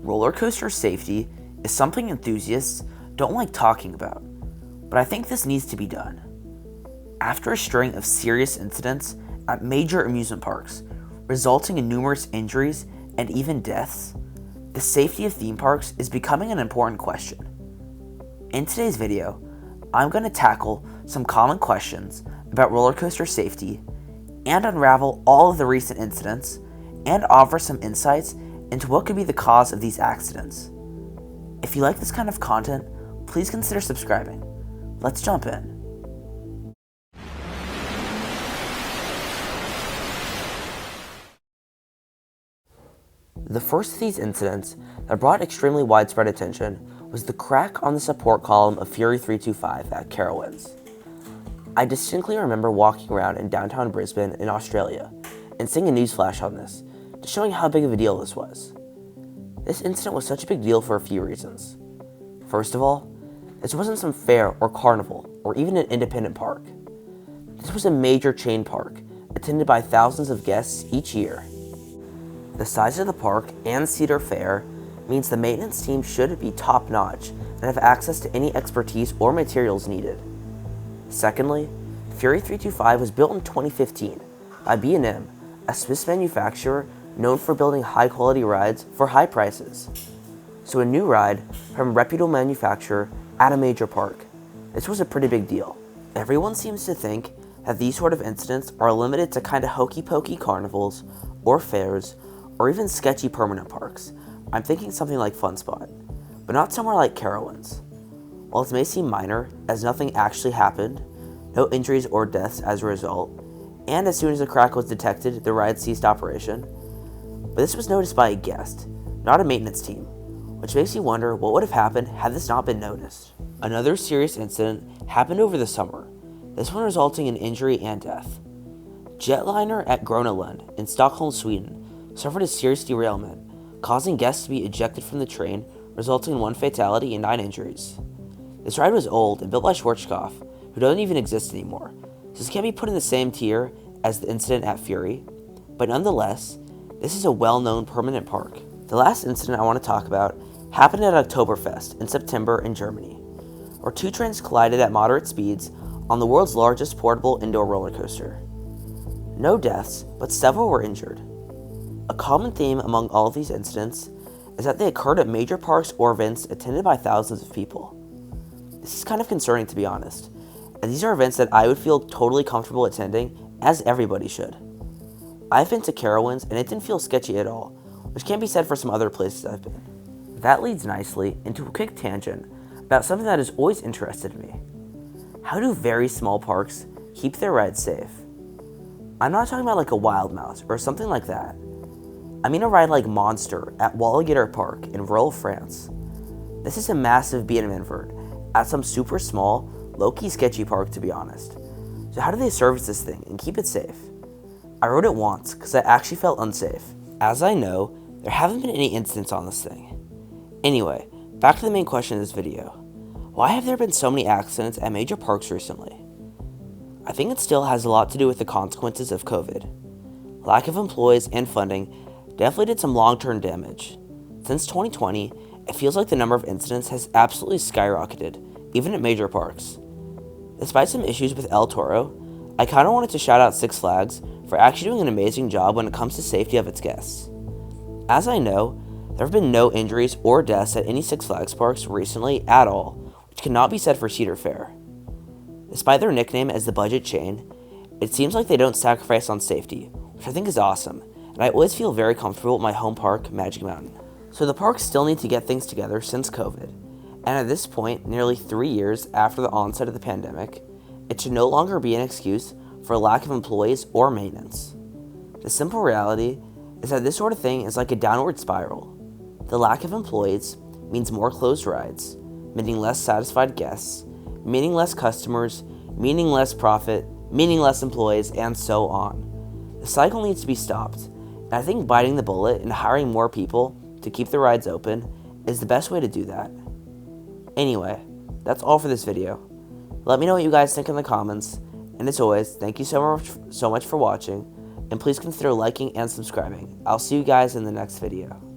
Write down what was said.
Roller coaster safety is something enthusiasts don't like talking about, but I think this needs to be done. After a string of serious incidents at major amusement parks, resulting in numerous injuries and even deaths, the safety of theme parks is becoming an important question. In today's video, I'm going to tackle some common questions about roller coaster safety and unravel all of the recent incidents and offer some insights into what could be the cause of these accidents. If you like this kind of content, please consider subscribing. Let's jump in. The first of these incidents that brought extremely widespread attention was the crack on the support column of Fury 325 at Carowinds. I distinctly remember walking around in downtown Brisbane in Australia and seeing a news flash on this, just showing how big of a deal this was. This incident was such a big deal for a few reasons. First of all, this wasn't some fair or carnival or even an independent park. This was a major chain park attended by thousands of guests each year. The size of the park and Cedar Fair means the maintenance team should be top-notch and have access to any expertise or materials needed. Secondly, Fury 325 was built in 2015 by B&M, a Swiss manufacturer known for building high-quality rides for high prices. So a new ride from a reputable manufacturer at a major park. This was a pretty big deal. Everyone seems to think that these sort of incidents are limited to kind of hokey-pokey carnivals or fairs or even sketchy permanent parks. I'm thinking something like Fun Spot, but not somewhere like Carowinds. While it may seem minor, as nothing actually happened, no injuries or deaths as a result, and as soon as a crack was detected, the ride ceased operation. But this was noticed by a guest, not a maintenance team, which makes you wonder what would have happened had this not been noticed. Another serious incident happened over the summer, this one resulting in injury and death. Jetliner at Gröna Lund in Stockholm, Sweden, suffered a serious derailment, causing guests to be ejected from the train, resulting in 1 fatality and 9 injuries. This ride was old and built by Schwarzkopf, who doesn't even exist anymore, so this can't be put in the same tier as the incident at Fury, but nonetheless, this is a well-known permanent park. The last incident I want to talk about happened at Oktoberfest in September in Germany, where 2 trains collided at moderate speeds on the world's largest portable indoor roller coaster. No deaths, but several were injured. A common theme among all of these incidents is that they occurred at major parks or events attended by thousands of people. This is kind of concerning, to be honest, as these are events that I would feel totally comfortable attending, as everybody should. I've been to Carowinds and it didn't feel sketchy at all, which can't be said for some other places I've been. That leads nicely into a quick tangent about something that has always interested me. How do very small parks keep their rides safe? I'm not talking about like a Wild Mouse or something like that. I mean a ride like Monster at Walligator Park in rural France. This is a massive B&M invert at some super small, low-key sketchy park, to be honest. So how do they service this thing and keep it safe? I rode it once because I actually felt unsafe. As I know, there haven't been any incidents on this thing. Anyway, back to the main question of this video. Why have there been so many accidents at major parks recently? I think it still has a lot to do with the consequences of COVID. Lack of employees and funding definitely did some long-term damage. Since 2020, it feels like the number of incidents has absolutely skyrocketed, even at major parks. Despite some issues with El Toro, I kind of wanted to shout out Six Flags for actually doing an amazing job when it comes to safety of its guests. As I know, there have been no injuries or deaths at any Six Flags parks recently at all, which cannot be said for Cedar Fair. Despite their nickname as the budget chain, it seems like they don't sacrifice on safety, which I think is awesome, and I always feel very comfortable at my home park, Magic Mountain. So the parks still need to get things together since COVID, and at this point, nearly 3 years after the onset of the pandemic, it should no longer be an excuse for a lack of employees or maintenance. The simple reality is that this sort of thing is like a downward spiral. The lack of employees means more closed rides, meaning less satisfied guests, meaning less customers, meaning less profit, meaning less employees, and so on. The cycle needs to be stopped, and I think biting the bullet and hiring more people to keep the rides open is the best way to do that. Anyway, that's all for this video. Let me know what you guys think in the comments, and as always, thank you so much for watching, and please consider liking and subscribing. I'll see you guys in the next video.